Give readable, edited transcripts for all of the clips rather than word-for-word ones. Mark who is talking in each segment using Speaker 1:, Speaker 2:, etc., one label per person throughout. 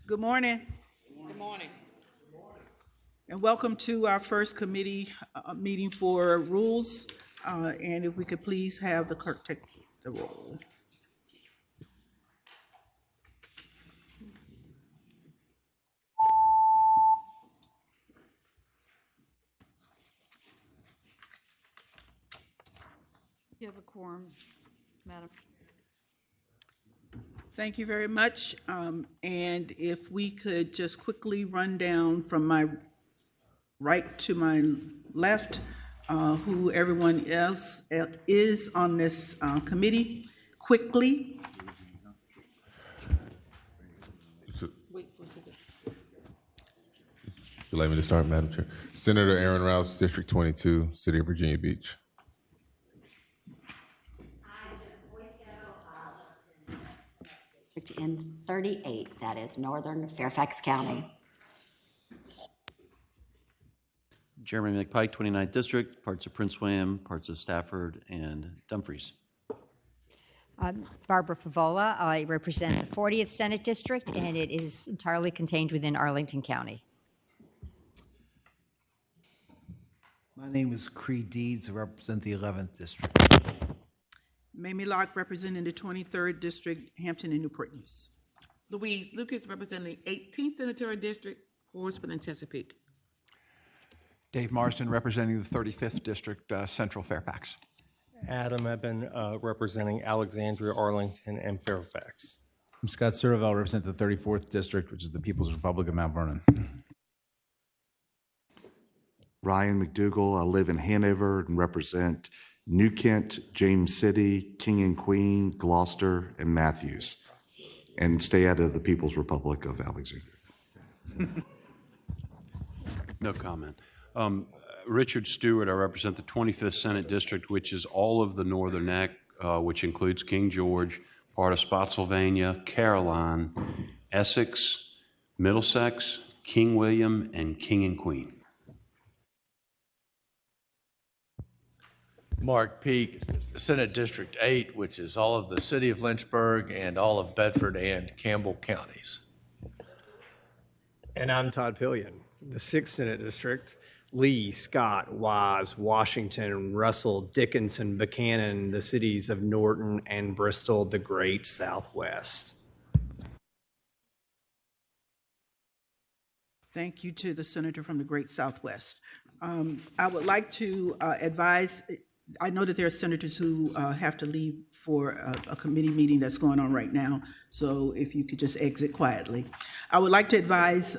Speaker 1: Good morning.
Speaker 2: Good morning.
Speaker 1: And welcome to our first committee meeting for rules. And if we could please have the clerk take the roll.
Speaker 3: You have a quorum, Madam.
Speaker 1: Thank you very much. And if we could just quickly run down from my right to my left, who everyone else is on this committee quickly.
Speaker 2: Wait,
Speaker 4: Would you like me to start, Madam Chair? Senator Aaron Rouse, District 22, City of Virginia Beach.
Speaker 5: In 38, that is Northern Fairfax County.
Speaker 6: Jeremy McPike, 29th District, parts of Prince William, parts of Stafford, and Dumfries.
Speaker 7: Barbara Favola. I represent the 40th Senate District, and it is entirely contained within Arlington County.
Speaker 8: My name is Creed Deeds. I represent the 11th District.
Speaker 1: Mamie Locke, representing the 23rd District, Hampton and Newport News.
Speaker 2: Louise Lucas, representing the 18th Senatorial District, Portsmouth and Chesapeake.
Speaker 9: Dave Marsden, representing the 35th District, Central Fairfax.
Speaker 10: Adam Eben, representing Alexandria, Arlington, and Fairfax.
Speaker 11: I'm Scott Surville, I represent the 34th District, which is the People's Republic of Mount Vernon.
Speaker 12: Ryan McDougall, I live in Hanover and represent New Kent, James City, King and Queen, Gloucester, and Matthews, and stay out of the People's Republic of Alexandria.
Speaker 13: No comment. Richard Stewart, I represent the 25th Senate District, which is all of the Northern Neck, which includes King George, part of Spotsylvania, Caroline, Essex, Middlesex, King William, and King and Queen.
Speaker 14: Mark Peake, Senate District 8, which is all of the city of Lynchburg and all of Bedford and Campbell counties.
Speaker 10: And I'm Todd Pillion, the 6th Senate District, Lee, Scott, Wise, Washington, Russell, Dickinson, Buchanan, the cities of Norton and Bristol, the Great Southwest.
Speaker 1: Thank you to the senator from the Great Southwest. I would like to advise, I know that there are senators who have to leave for a committee meeting that's going on right now, so if you could just exit quietly. I would like to advise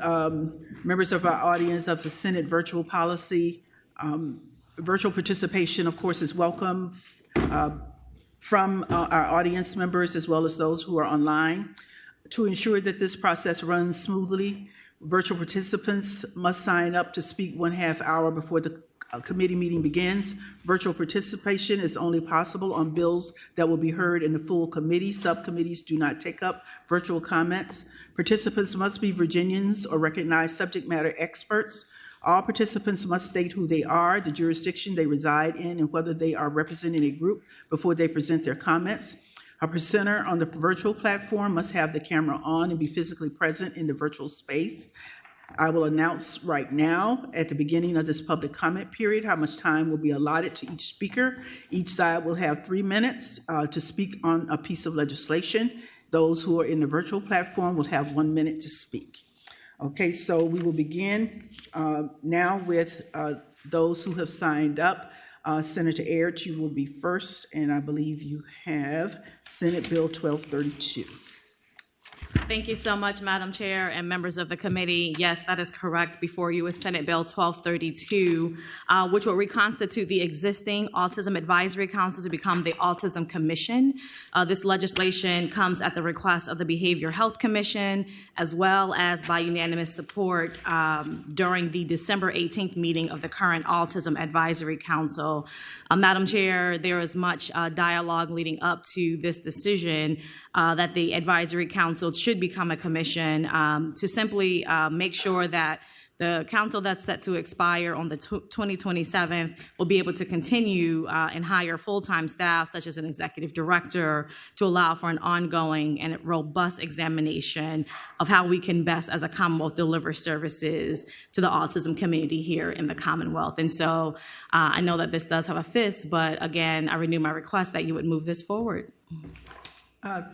Speaker 1: members of our audience of the Senate virtual policy. Virtual participation, of course, is welcome from our audience members as well as those who are online. To ensure that this process runs smoothly, virtual participants must sign up to speak 1/2 hour before the committee meeting begins. Virtual participation is only possible on bills that will be heard in the full committee. Subcommittees do not take up virtual comments. Participants must be Virginians or recognized subject matter experts. All participants must state who they are, the jurisdiction they reside in, and whether they are representing a group before they present their comments. A presenter on the virtual platform must have the camera on and be physically present in the virtual space. I will announce right now at the beginning of this public comment period how much time will be allotted to each speaker. Each side will have 3 minutes to speak on a piece of legislation. Those who are in the virtual platform will have 1 minute to speak. Okay, so we will begin now with those who have signed up. Senator Aird, you will be first, and I believe you have Senate Bill 1232.
Speaker 15: Thank you so much, Madam Chair and members of the committee. Yes, that is correct. Before you is Senate Bill 1232, which will reconstitute the existing Autism Advisory Council to become the Autism Commission. This legislation comes at the request of the Behavioral Health Commission, as well as by unanimous support during the December 18th meeting of the current Autism Advisory Council. Madam Chair, there is much dialogue leading up to this decision that the Advisory Council should become a commission to simply make sure that The council that's set to expire on the 2027 will be able to continue and hire full-time staff, such as an executive director, to allow for an ongoing and robust examination of how we can best, as a Commonwealth, deliver services to the autism community here in the Commonwealth. And so I know that this does have a fist, but again, I renew my request that you would move this forward.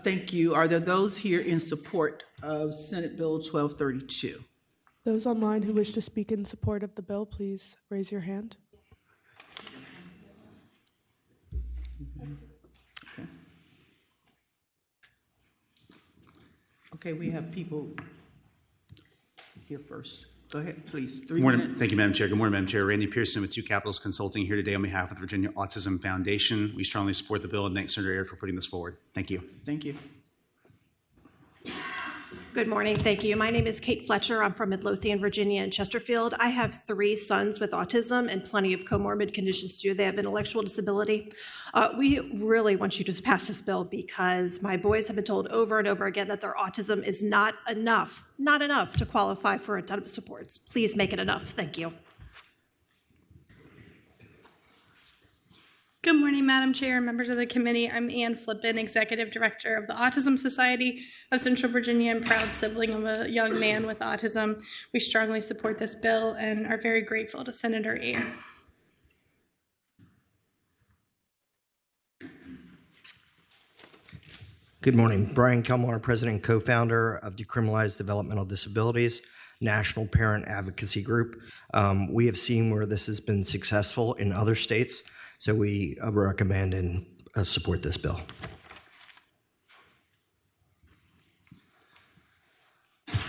Speaker 1: Thank you. Are there those here in support of Senate Bill 1232?
Speaker 16: Those online who wish to speak in support of the bill, please raise your hand.
Speaker 1: Okay, we have people here first. Go ahead, please. 3
Speaker 17: Good morning.
Speaker 1: minutes.
Speaker 17: Thank you, Madam Chair. Good morning, Madam Chair. Randy Pearson with Two Capitals Consulting here today on behalf of the Virginia Autism Foundation. We strongly support the bill and thanks Senator Ayer for putting this forward. Thank you.
Speaker 1: Thank you.
Speaker 18: Good morning. Thank you. My name is Kate Fletcher. I'm from Midlothian, Virginia, and Chesterfield. I have 3 sons with autism and plenty of comorbid conditions too. They have intellectual disability. We really want you to pass this bill because my boys have been told over and over again that their autism is not enough to qualify for a ton of supports. Please make it enough. Thank you.
Speaker 19: Good morning, Madam Chair and members of the committee. I'm Ann Flippen, Executive Director of the Autism Society of Central Virginia and proud sibling of a young man with autism. We strongly support this bill and are very grateful to Senator Ayer.
Speaker 20: Good morning. Brian Kelmar, President and co-founder of Decriminalize Developmental Disabilities, National Parent Advocacy Group. We have seen where this has been successful in other states. So we recommend and support this bill.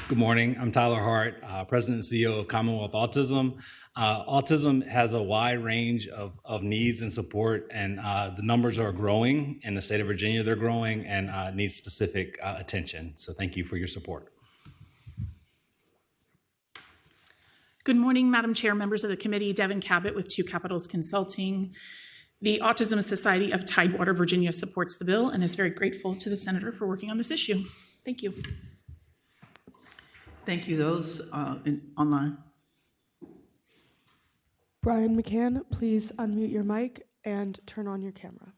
Speaker 11: Good morning. I'm Tyler Hart, President and CEO of Commonwealth Autism. Autism has a wide range of needs and support, and the numbers are growing in the state of Virginia. They're growing and need specific attention. So thank you for your support.
Speaker 21: Good morning, Madam Chair, members of the committee. Devin Cabot with Two Capitals Consulting. The Autism Society of Tidewater, Virginia supports the bill and is very grateful to the senator for working on this issue. Thank you.
Speaker 1: Thank you. Those online.
Speaker 16: Brian McCann, please unmute your mic and turn on your camera.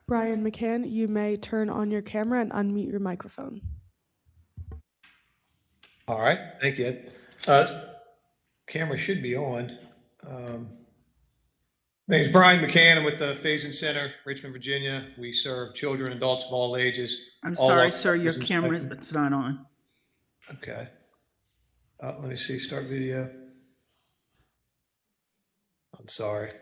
Speaker 16: Brian McCann, you may turn on your camera and unmute your microphone.
Speaker 22: All right, thank you. Camera should be on. My name is Brian McCann. I'm with the Faison Center, Richmond, Virginia. We serve children and adults of all ages.
Speaker 1: I'm sorry, sir, your camera is not on.
Speaker 22: Okay. Let me see, start video. I'm sorry.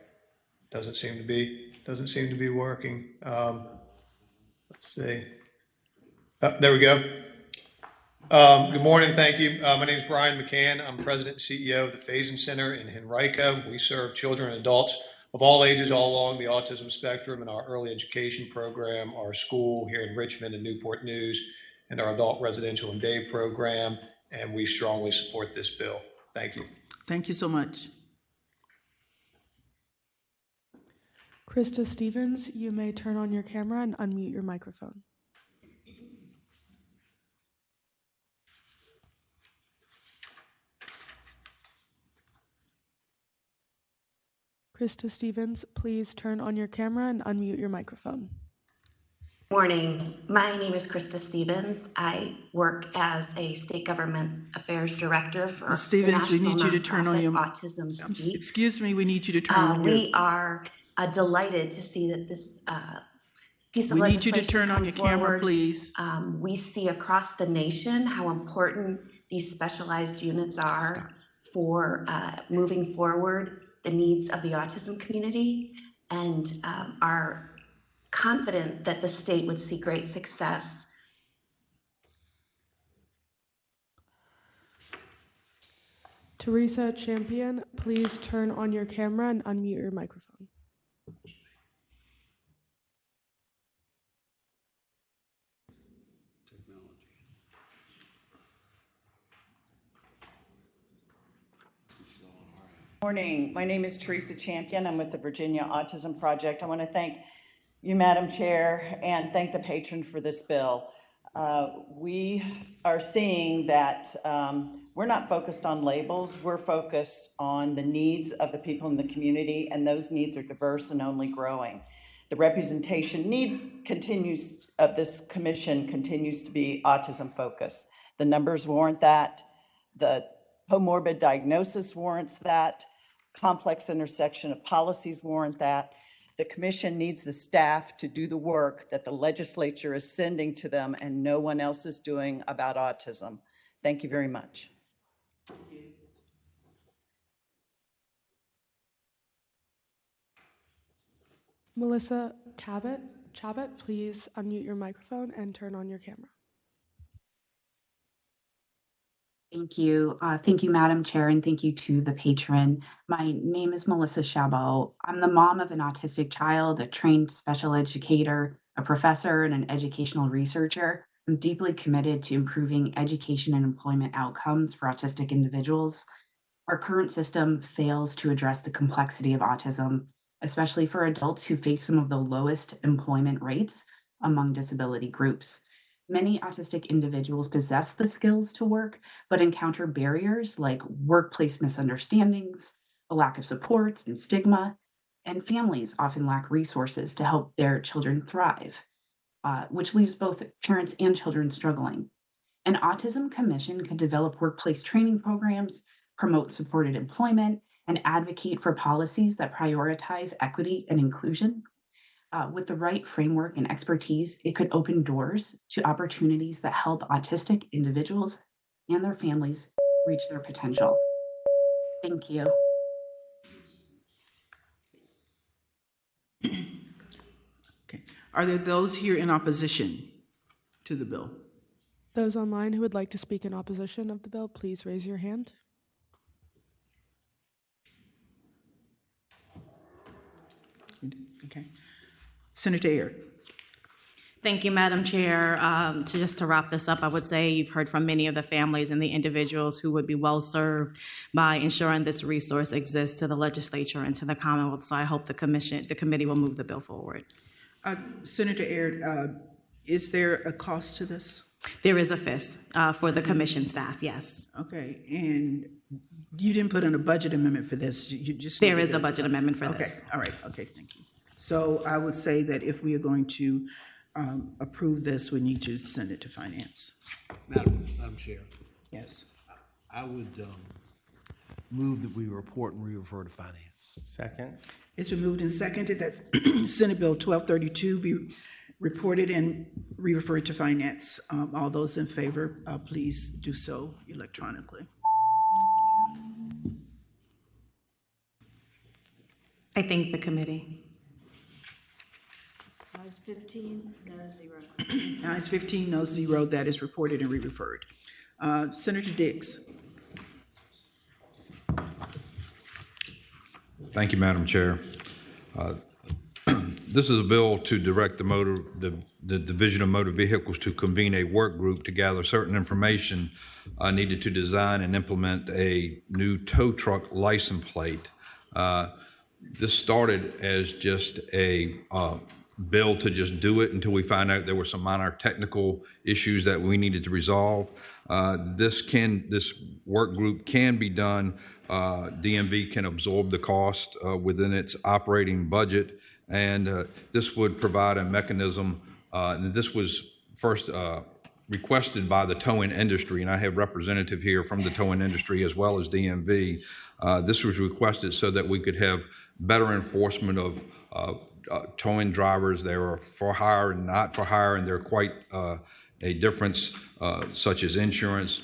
Speaker 22: Doesn't seem to be working. Let's see. There we go. Good morning, thank you. My name is Brian McCann. I'm President and CEO of the Faison Center in Henrico. We serve children and adults of all ages all along the autism spectrum in our early education program, our school here in Richmond and Newport News, and our adult residential and day program, and we strongly support this bill. Thank you.
Speaker 1: Thank you so much.
Speaker 16: Krista Stevens, you may turn on your camera and unmute your microphone. Krista Stevens, please turn on your camera and unmute your microphone.
Speaker 23: Morning. My name is Krista Stevens. I work as a state government affairs director for
Speaker 1: Ms. Stevens, we need you to turn on your
Speaker 23: Autism Speaks.
Speaker 1: Excuse me, we need you to turn on your.
Speaker 23: We are delighted to see that this piece of
Speaker 1: We
Speaker 23: legislation
Speaker 1: need you to turn on your camera,
Speaker 23: forward.
Speaker 1: please.
Speaker 23: We see across the nation how important these specialized units are for moving forward the needs of the autism community, and are confident that the state would see great success.
Speaker 16: Teresa Champion, please turn on your camera and unmute your microphone.
Speaker 24: Morning. My name is Teresa Champion. I'm with the Virginia Autism Project. I want to thank
Speaker 3: you, Madam Chair, and thank the patron for this bill. We are seeing that we're not focused on labels, we're focused on the needs of the people in the community, and those needs are diverse and only growing. The representation needs of this commission continues to be autism focused. The numbers warrant that. The comorbid diagnosis warrants that. Complex intersection of policies warrant that. The commission needs the staff to do the work that the legislature is sending to them and no one else is doing about autism. Thank you very much.
Speaker 16: Melissa Chabot, please unmute your microphone and turn on your camera.
Speaker 4: Thank you. Thank you, Madam Chair, and thank you to the patron. My name is Melissa Chabot. I'm the mom of an autistic child, a trained special educator, a professor, and an educational researcher. I'm deeply committed to improving education and employment outcomes for autistic individuals. Our current system fails to address the complexity of autism, especially for adults who face some of the lowest employment rates among disability groups. Many autistic individuals possess the skills to work, but encounter barriers like workplace misunderstandings, a lack of supports and stigma, and families often lack resources to help their children thrive, which leaves both parents and children struggling. An autism commission could develop workplace training programs, promote supported employment, and advocate for policies that prioritize equity and inclusion. With the right framework and expertise, it could open doors to opportunities that help autistic individuals and their families reach their potential. Thank you.
Speaker 1: Okay. Are there those here in opposition to the bill?
Speaker 16: Those online who would like to speak in opposition of the bill, please raise your hand.
Speaker 1: Okay. Senator Aird.
Speaker 15: Thank you, Madam Chair. To wrap this up, I would say you've heard from many of the families and the individuals who would be well served by ensuring this resource exists to the legislature and to the Commonwealth. So I hope the committee will move the bill forward.
Speaker 1: Senator Aird, is there a cost to this?
Speaker 15: There is a FIS for the commission staff, yes.
Speaker 1: Okay, and you didn't put in a budget amendment for this. You just
Speaker 15: there is a budget amendment for this.
Speaker 1: Okay, all right. Okay, thank you. So I would say that if we are going to approve this, we need to send it to finance.
Speaker 8: Madam Chair.
Speaker 1: Yes.
Speaker 8: I would move that we report and re-refer to finance.
Speaker 10: Second.
Speaker 1: It's been moved and seconded that Senate Bill 1232 be reported and re-referred to finance. All those in favor, please do so electronically.
Speaker 15: I thank the committee.
Speaker 7: Ayes 15, no 0.
Speaker 1: Ayes 15, no 0. That is reported and re-referred. Senator Diggs.
Speaker 5: Thank you, Madam Chair. This is a bill to direct the Division of Motor Vehicles to convene a work group to gather certain information needed to design and implement a new tow truck license plate. This started as just a bill to just do it until we find out there were some minor technical issues that we needed to resolve. This work group can be done. DMV can absorb the cost within its operating budget, and this would provide a mechanism. And this was first requested by the towing industry, and I have representative here from the towing industry as well as DMV. This was requested so that we could have better enforcement of towing drivers. They are for hire and not for hire, and they're quite a difference, such as insurance.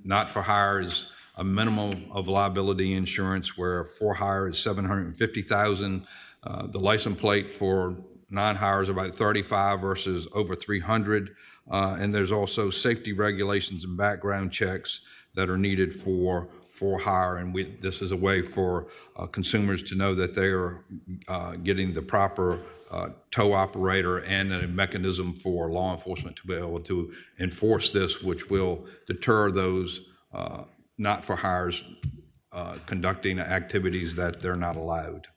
Speaker 5: Not for hire is a minimum of liability insurance, where for hire is $750,000. The license plate for non-hire is about 35 versus over 300. And there's also safety regulations and background checks that are needed for hire. And this is a way for consumers to know that they are getting the proper tow operator and a mechanism for law enforcement to be able to enforce this, which will deter those not for hires conducting activities that they're not allowed.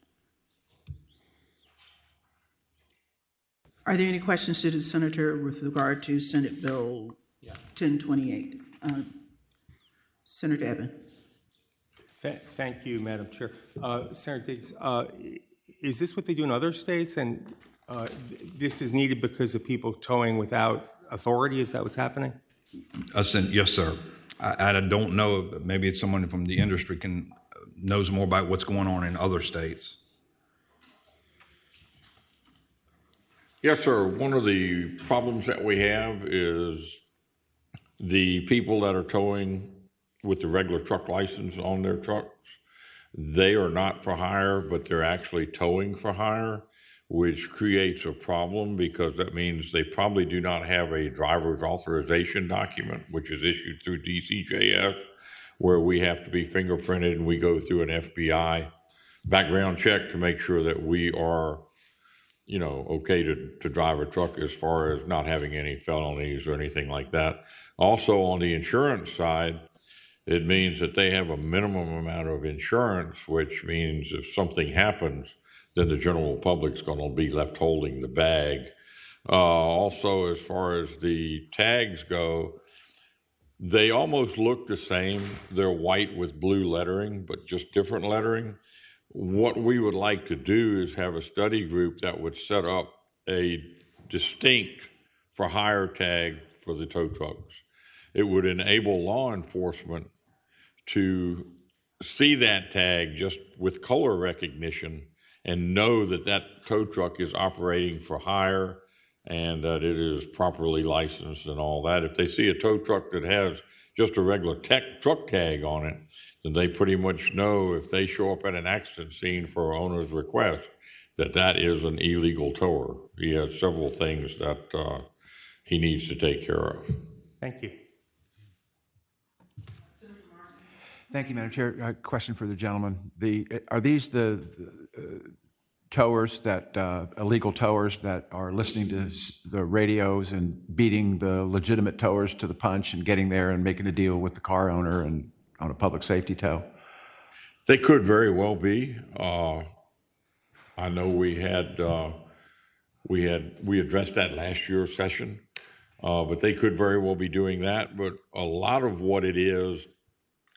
Speaker 1: Are there any questions to the senator with regard to Senate Bill 1028? Senator Evan.
Speaker 2: Thank you, Madam Chair. Senator Diggs, is this what they do in other states? And this is needed because of people towing without authority? Is that what's happening?
Speaker 5: Yes, sir. I don't know. Maybe it's someone from the industry knows more about what's going on in other states.
Speaker 6: Yes, sir. One of the problems that we have is the people that are towing with the regular truck license on their trucks, they are not for hire, but they're actually towing for hire, which creates a problem because that means they probably do not have a driver's authorization document, which is issued through DCJS, where we have to be fingerprinted and we go through an FBI background check to make sure that we are, okay to drive a truck as far as not having any felonies or anything like that. Also on the insurance side, it means that they have a minimum amount of insurance, which means if something happens, then the general public's going to be left holding the bag. Also, as far as the tags go, they almost look the same. They're white with blue lettering, but just different lettering. What we would like to do is have a study group that would set up a distinct for hire tag for the tow trucks. It would enable law enforcement to see that tag just with color recognition and know that that tow truck is operating for hire and that it is properly licensed and all that. If they see a tow truck that has just a regular truck tag on it, then they pretty much know if they show up at an accident scene for an owner's request that that is an illegal tower. He has several things that he needs to take care of.
Speaker 2: Thank you.
Speaker 9: Thank you, Madam Chair. A question for the gentleman. Are these the towers that, illegal towers that are listening to the radios and beating the legitimate towers to the punch and getting there and making a deal with the car owner and on a public safety tow?
Speaker 6: They could very well be. I know we addressed that last year's session, but they could very well be doing that. But a lot of what it is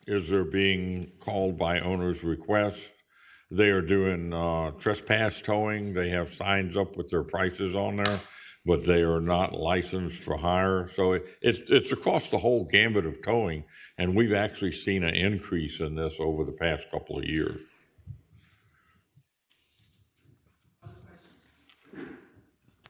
Speaker 6: they're being called by owner's request. They are doing trespass towing. They have signs up with their prices on there, but they are not licensed for hire. So it's across the whole gambit of towing, and we've actually seen an increase in this over the past couple of years.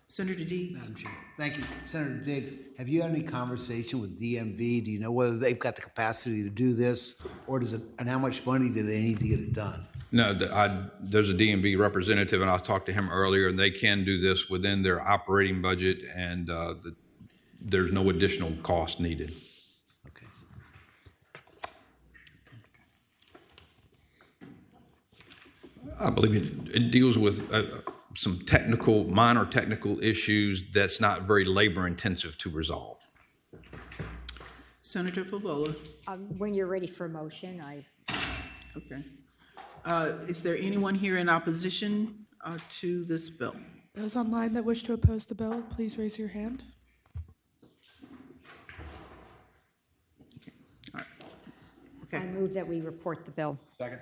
Speaker 1: Senator Deeds.
Speaker 8: Madam Chair. Thank you. Senator Diggs, have you had any conversation with DMV? Do you know whether they've got the capacity to do this, or and how much money do they need to get it done?
Speaker 5: No, there's a DMV representative, and I talked to him earlier, and they can do this within their operating budget, and there's no additional cost needed.
Speaker 8: Okay.
Speaker 5: I believe it deals with some minor technical issues that's not very labor intensive to resolve.
Speaker 1: Senator Favola.
Speaker 7: When you're ready for a motion,
Speaker 1: Okay. Is there anyone here in opposition to this bill?
Speaker 16: Those online that wish to oppose the bill, please raise your hand.
Speaker 7: I move that we report the bill.
Speaker 9: Second.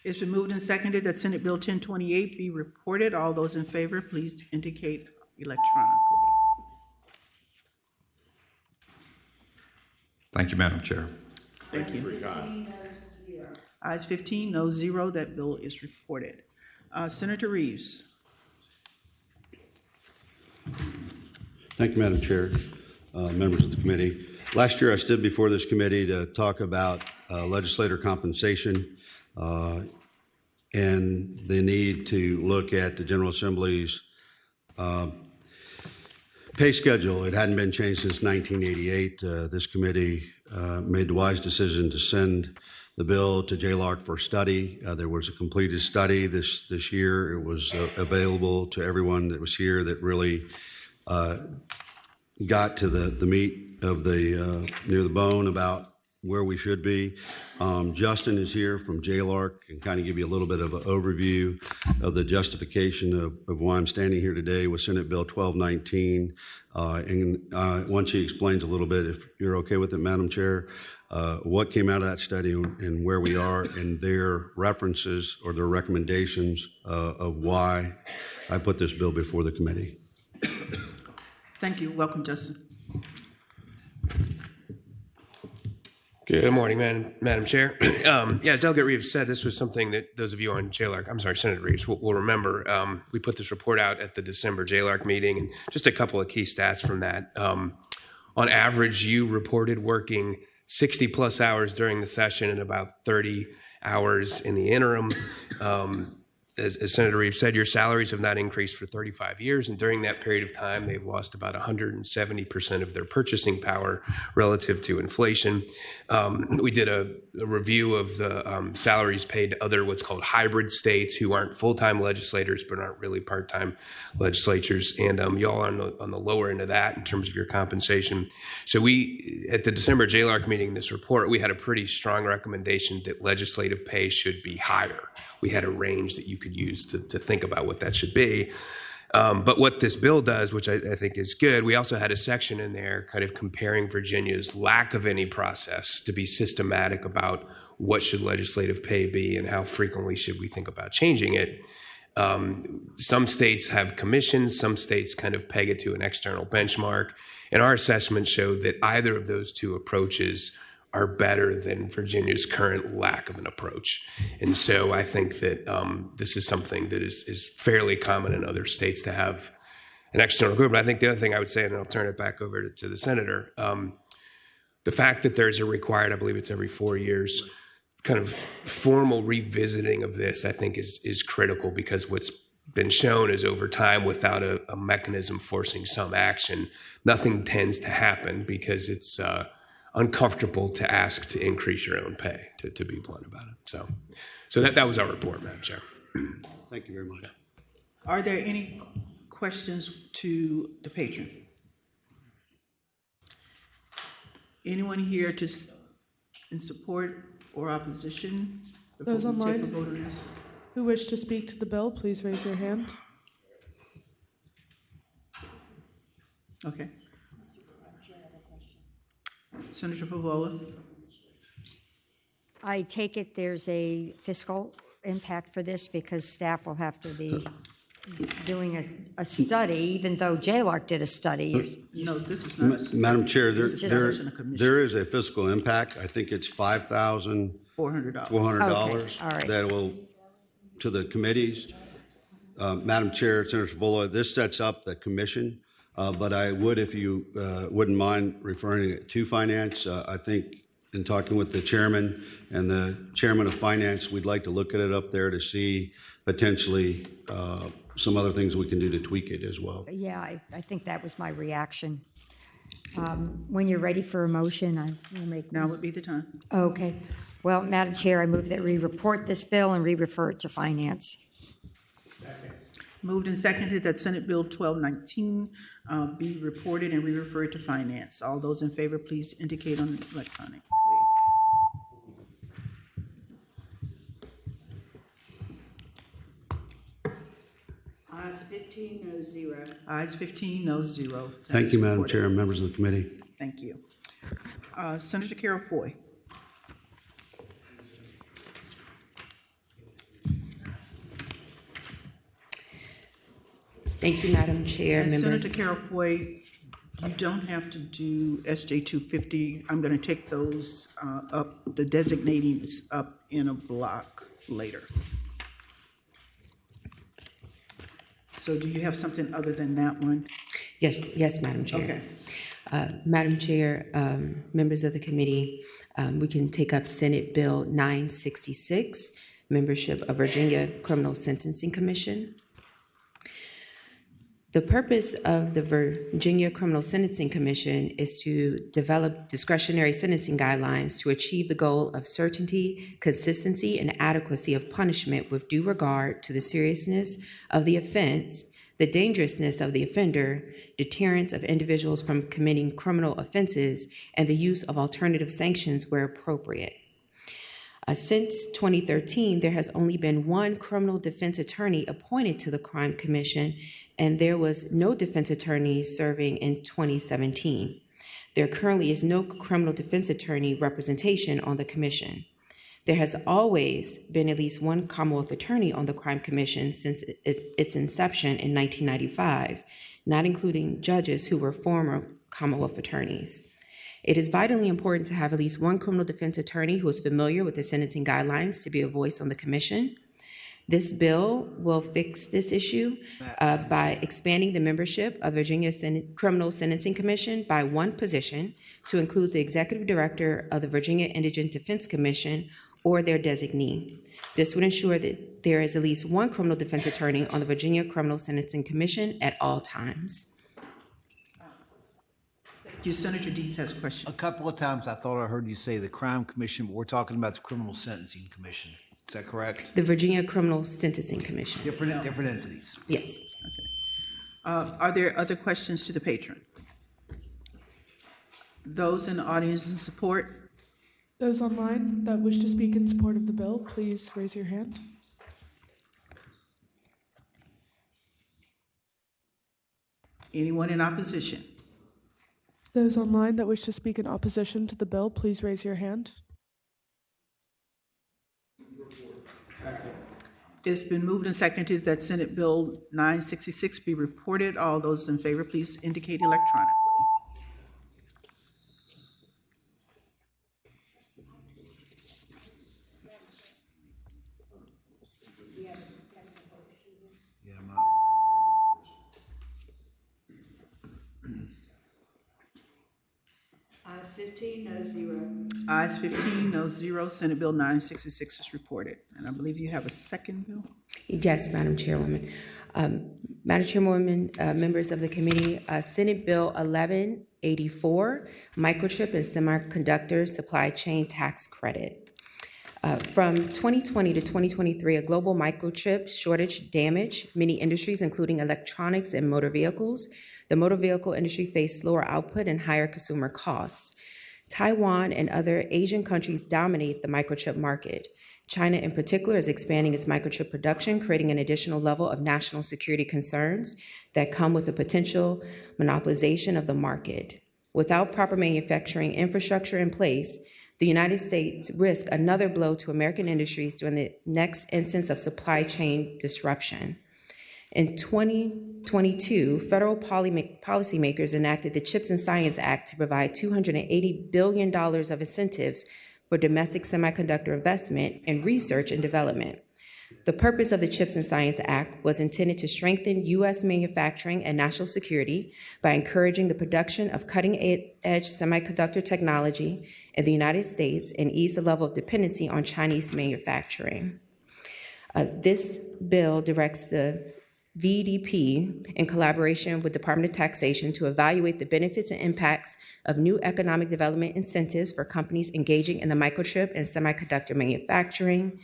Speaker 1: It's been moved and seconded that Senate Bill 1028 be reported. All those in favor, please indicate electronically.
Speaker 5: Thank you, Madam Chair.
Speaker 1: Thank you. Ayes 15, no 0. That bill is reported. Senator Reeves.
Speaker 24: Thank you, Madam Chair, members of the committee. Last year, I stood before this committee to talk about legislator compensation and the need to look at the General Assembly's pay schedule. It hadn't been changed since 1988. This committee made the wise decision to send the bill to JLARC for study. There was a completed study this year. It was available to everyone that was here that really got to the meat of the near the bone about where we should be. Justin is here from JLARC and kind of give you a little bit of an overview of the justification of why I'm standing here today with Senate Bill 1219. Once he explains a little bit, if you're okay with it, Madam Chair, what came out of that study and where we are and their references or their recommendations of why I put this bill before the committee.
Speaker 1: Thank you. Welcome, Justin.
Speaker 12: Good morning, Madam Chair. As Delegate Reeves said, this was something that those of you on JLARC, I'm sorry, Senator Reeves, will remember. We put this report out at the December JLARC meeting, and just a couple of key stats from that. On average, you reported working 60 plus hours during the session and about 30 hours in the interim. As Senator Reeves said, your salaries have not increased for 35 years, and during that period of time, they've lost about 170% of their purchasing power relative to inflation. We did a review of the salaries paid to other what's called hybrid states who aren't full-time legislators but aren't really part-time legislatures, and y'all are on the lower end of that in terms of your compensation. So we, at the December JLARC meeting, this report, we had a pretty strong recommendation that legislative pay should be higher. We had a range that you could use to think about what that should be. But what this bill does, which I think is good, we also had a section in there kind of comparing Virginia's lack of any process to be systematic about what should legislative pay be and how frequently should we think about changing it. Some states have commissions, some states kind of peg it to an external benchmark. And our assessment showed that either of those two approaches are better than Virginia's current lack of an approach. And so I think that this is something that is fairly common in other states to have an external group. And I think the other thing I would say, and I'll turn it back over to the senator, the fact that there's a required, I believe it's every 4 years, kind of formal revisiting of this, I think is critical, because what's been shown is over time, without a mechanism forcing some action, nothing tends to happen because it's uncomfortable to ask to increase your own pay, to be blunt about it. So that was our report, Madam Chair.
Speaker 24: Thank you very much.
Speaker 1: Are there any questions to the patron? Anyone here in support or opposition?
Speaker 16: Those
Speaker 1: before we take a
Speaker 16: online
Speaker 1: vote on this?
Speaker 16: who wish to speak to the bill, please raise your hand.
Speaker 1: Okay. Senator Favola.
Speaker 7: I take it there's a fiscal impact for this because staff will have to be doing a study, even though JLARC did a study.
Speaker 1: No, this is not.
Speaker 24: Madam Chair,
Speaker 1: This is just a commission.
Speaker 24: there is a fiscal impact. I think it's $5,400
Speaker 7: Okay, all right.
Speaker 24: that will, to the committees. Madam Chair, Senator Favola, this sets up the commission, but I would, if you wouldn't mind referring it to Finance, I think in talking with the chairman and the chairman of Finance, we'd like to look at it up there to see potentially some other things we can do to tweak it as well.
Speaker 7: Yeah, I think that was my reaction. When you're ready for a motion, I will make.
Speaker 1: Now would be the time.
Speaker 7: Okay. Well, Madam Chair, I move that we report this bill and re-refer it to Finance.
Speaker 1: Moved and seconded that Senate Bill 1219 be reported and re-referred to Finance. All those in favor, please indicate on electronic.
Speaker 13: Ayes 15, no 0.
Speaker 1: Ayes 15, no 0.
Speaker 24: Thank you, Madam
Speaker 1: Reported.
Speaker 24: Chair and members of the committee.
Speaker 1: Thank you. Senator Carol Foy.
Speaker 13: Thank you, Madam Chair.
Speaker 1: And
Speaker 13: Members.
Speaker 1: Senator Carol Foy, you don't have to do SJ 250. I'm going to take those up, the designations up in a block later. So do you have something other than that one?
Speaker 13: Yes, Madam Chair.
Speaker 1: Okay.
Speaker 13: Madam Chair, members of the committee, we can take up Senate Bill 966, membership of Virginia Criminal Sentencing Commission. The purpose of the Virginia Criminal Sentencing Commission is to develop discretionary sentencing guidelines to achieve the goal of certainty, consistency, and adequacy of punishment with due regard to the seriousness of the offense, the dangerousness of the offender, deterrence of individuals from committing criminal offenses, and the use of alternative sanctions where appropriate. Since 2013, there has only been one criminal defense attorney appointed to the Crime Commission, and there was no defense attorney serving in 2017. There currently is no criminal defense attorney representation on the commission. There has always been at least one Commonwealth attorney on the Crime Commission since its inception in 1995, not including judges who were former Commonwealth attorneys. It is vitally important to have at least one criminal defense attorney who is familiar with the sentencing guidelines to be a voice on the commission. This bill will fix this issue by expanding the membership of Virginia Criminal Sentencing Commission by one position to include the executive director of the Virginia Indigent Defense Commission or their designee. This would ensure that there is at least one criminal defense attorney on the Virginia Criminal Sentencing Commission at all times.
Speaker 1: Thank you. Senator Deeds has a question.
Speaker 8: A couple of times I thought I heard you say the Crime Commission, but we're talking about the Criminal Sentencing Commission. Is that correct?
Speaker 13: The Virginia Criminal Sentencing Commission.
Speaker 8: Different entities.
Speaker 13: Yes.
Speaker 1: Okay. Are there other questions to the patron? Those in the audience in support?
Speaker 16: Those online that wish to speak in support of the bill, please raise your hand.
Speaker 1: Anyone in opposition?
Speaker 16: Those online that wish to speak in opposition to the bill, please raise your hand.
Speaker 1: It's been moved and seconded that Senate Bill 966 be reported. All those in favor, please indicate electronically.
Speaker 14: Ayes 15, no 0.
Speaker 1: Ayes 15, no 0. Senate Bill 966 is reported. And I believe you have a second bill?
Speaker 13: Yes, Madam Chairwoman. Madam Chairwoman, members of the committee, Senate Bill 1184, Microchip and Semiconductor Supply Chain Tax Credit. From 2020 to 2023, a global microchip shortage damaged many industries, including electronics and motor vehicles. The motor vehicle industry faced lower output and higher consumer costs. Taiwan and other Asian countries dominate the microchip market. China, in particular, is expanding its microchip production, creating an additional level of national security concerns that come with the potential monopolization of the market. Without proper manufacturing infrastructure in place, the United States risks another blow to American industries during the next instance of supply chain disruption. In 2022, federal policymakers enacted the CHIPS and Science Act to provide $280 billion of incentives for domestic semiconductor investment in research and development. The purpose of the CHIPS and Science Act was intended to strengthen U.S. manufacturing and national security by encouraging the production of cutting-edge semiconductor technology in the United States and ease the level of dependency on Chinese manufacturing. This bill directs the VDP, in collaboration with Department of Taxation, to evaluate the benefits and impacts of new economic development incentives for companies engaging in the microchip and semiconductor manufacturing.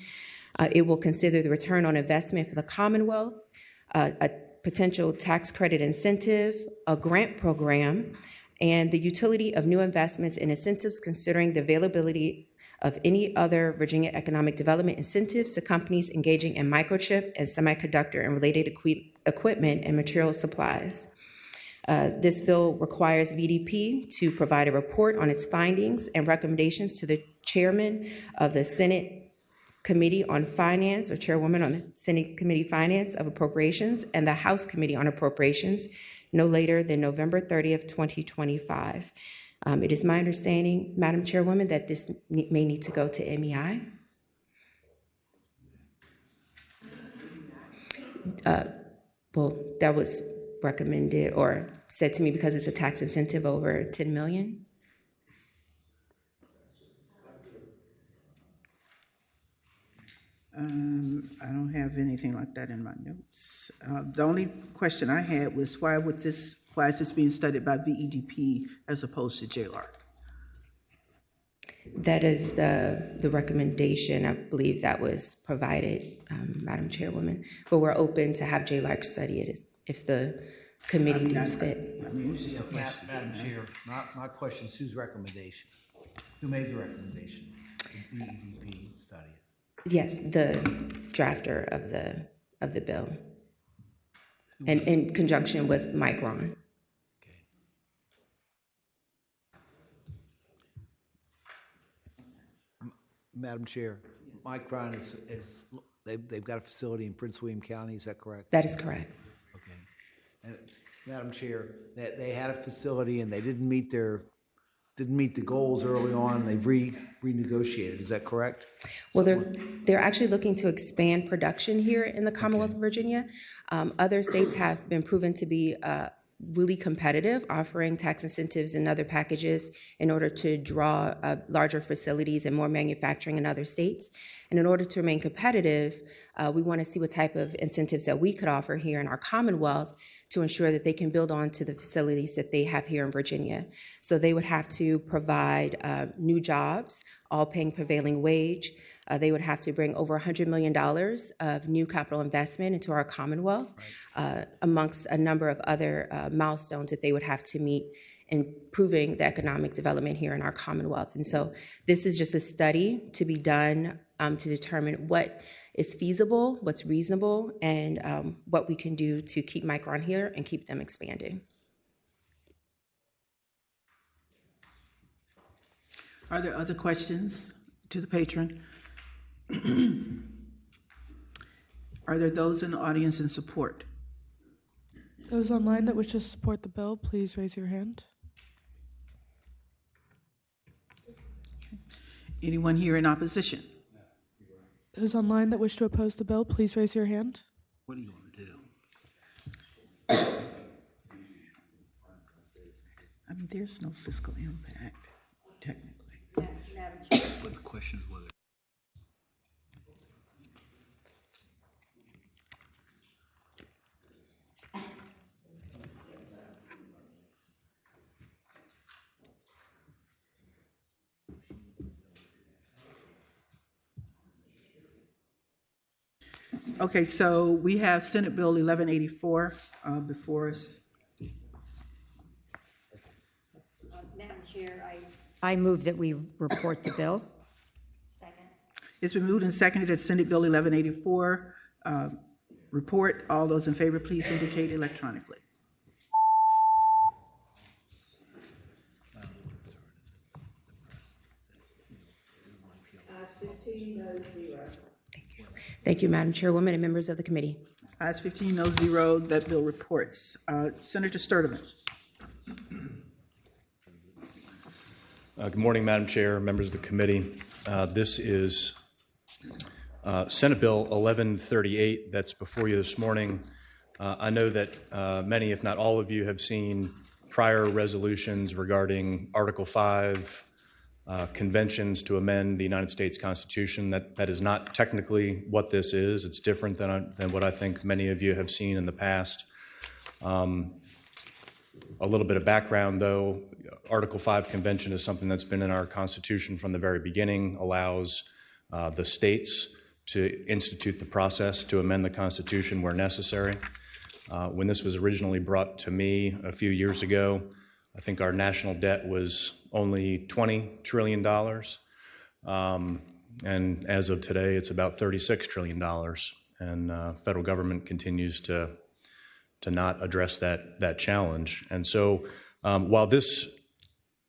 Speaker 13: It will consider the return on investment for the Commonwealth, a potential tax credit incentive, a grant program, and the utility of new investments and incentives, considering the availability of any other Virginia economic development incentives to companies engaging in microchip and semiconductor and related equipment and material supplies. This bill requires VDP to provide a report on its findings and recommendations to the chairman of the Senate Committee on Finance, or chairwoman on the Senate Committee Finance of Appropriations, and the House Committee on Appropriations no later than November 30th, 2025. It is my understanding, Madam Chairwoman, that this may need to go to MEI. Well, that was recommended or said to me because it's a tax incentive over $10 million.
Speaker 1: I don't have anything like that in my notes. The only question I had was why is this being studied by VEDP as opposed to JLARC?
Speaker 13: That is the recommendation. I believe that was provided, Madam Chairwoman. But we're open to have JLARC study it if the committee deems fit.
Speaker 8: Madam Chair, my question is whose recommendation? Who made the recommendation? The BEDP study it?
Speaker 13: Yes, the drafter of the bill, and in conjunction with Mike Ron.
Speaker 8: Madam Chair, Mike Ryan they've got a facility in Prince William County, is that correct?
Speaker 13: That is correct.
Speaker 8: Okay. Madam Chair, they had a facility and they didn't meet the goals early on, they've renegotiated, is that correct?
Speaker 13: Well, they're actually looking to expand production here in the Commonwealth of Virginia. Other states have been proven to be really competitive, offering tax incentives and other packages in order to draw larger facilities and more manufacturing in other states. And in order to remain competitive, we want to see what type of incentives that we could offer here in our Commonwealth to ensure that they can build on to the facilities that they have here in Virginia. So they would have to provide new jobs, all paying prevailing wage. They would have to bring over $100 million of new capital investment into our Commonwealth, amongst a number of other milestones that they would have to meet in improving the economic development here in our Commonwealth. And so this is just a study to be done to determine what is feasible, what's reasonable, and what we can do to keep Micron here and keep them expanding.
Speaker 1: Are there other questions to the patron? Are there those in the audience in support?
Speaker 16: Those online that wish to support the bill, please raise your hand.
Speaker 1: Anyone here in opposition?
Speaker 16: Those online that wish to oppose the bill, please raise your hand.
Speaker 24: What do you want to do?
Speaker 1: I mean, there's no fiscal impact, technically.
Speaker 24: But the question is whether.
Speaker 1: Okay, so we have Senate Bill 1184 before us.
Speaker 7: Madam Chair, I move that we report the bill.
Speaker 1: It's been moved and seconded that Senate Bill 1184 report. All those in favor, please indicate electronically.
Speaker 14: Ayes 15, no 0.
Speaker 13: Thank you, Madam Chairwoman and members of the committee.
Speaker 1: Ayes 15, no 0. That bill reports. Senator Sturtevant.
Speaker 17: Good morning, Madam Chair, members of the committee. This is Senate Bill 1138 that's before you this morning. I know that many, if not all of you, have seen prior resolutions regarding Article 5, conventions to amend the United States Constitution. That is not technically what this is. It's different than what I think many of you have seen in the past. A little bit of background, though. Article 5 convention is something that's been in our Constitution from the very beginning, allows the states to institute the process to amend the Constitution where necessary. When this was originally brought to me a few years ago, I think our national debt was only $20 trillion. And as of today, it's about $36 trillion. And federal government continues to not address that challenge. And so while this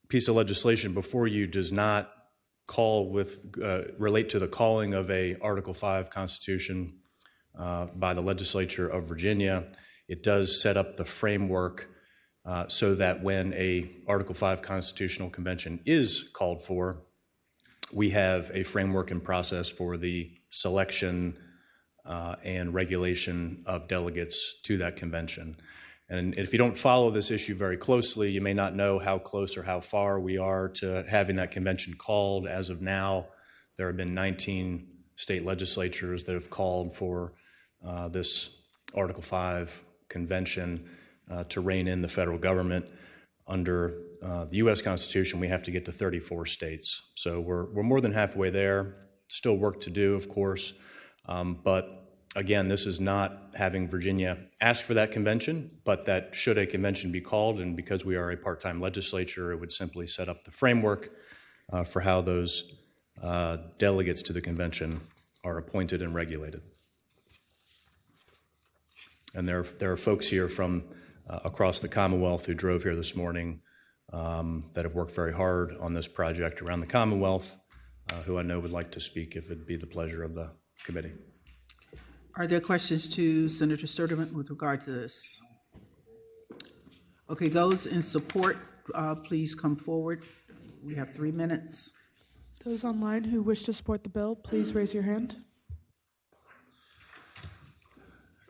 Speaker 17: piece of legislation before you does not relate to the calling of a Article 5 Constitution by the legislature of Virginia, it does set up the framework so that when a Article 5 Constitutional Convention is called for, we have a framework and process for the selection and regulation of delegates to that convention. And if you don't follow this issue very closely, you may not know how close or how far we are to having that convention called. As of now, there have been 19 state legislatures that have called for this Article 5 convention to rein in the federal government. Under the U.S. Constitution, we have to get to 34 states. So we're more than halfway there. Still work to do, of course, but Again, this is not having Virginia ask for that convention, but that should a convention be called, and because we are a part-time legislature, it would simply set up the framework for how those delegates to the convention are appointed and regulated. And there are folks here from across the Commonwealth who drove here this morning that have worked very hard on this project around the Commonwealth, who I know would like to speak if it'd be the pleasure of the committee.
Speaker 1: Are there questions to Senator Sturtevant with regard to this? Okay, those in support, please come forward. We have 3 minutes.
Speaker 16: Those online who wish to support the bill, please raise your hand.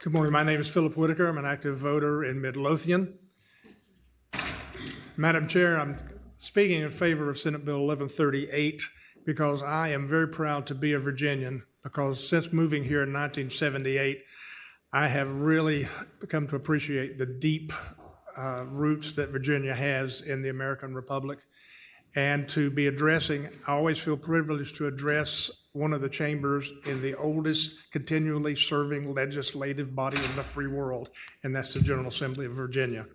Speaker 22: Good morning. My name is Philip Whitaker. I'm an active voter in Midlothian. Madam Chair, I'm speaking in favor of Senate Bill 1138 because I am very proud to be a Virginian, because since moving here in 1978, I have really come to appreciate the deep roots that Virginia has in the American Republic. And to be addressing, I always feel privileged to address one of the chambers in the oldest continually serving legislative body in the free world, and that's the General Assembly of Virginia.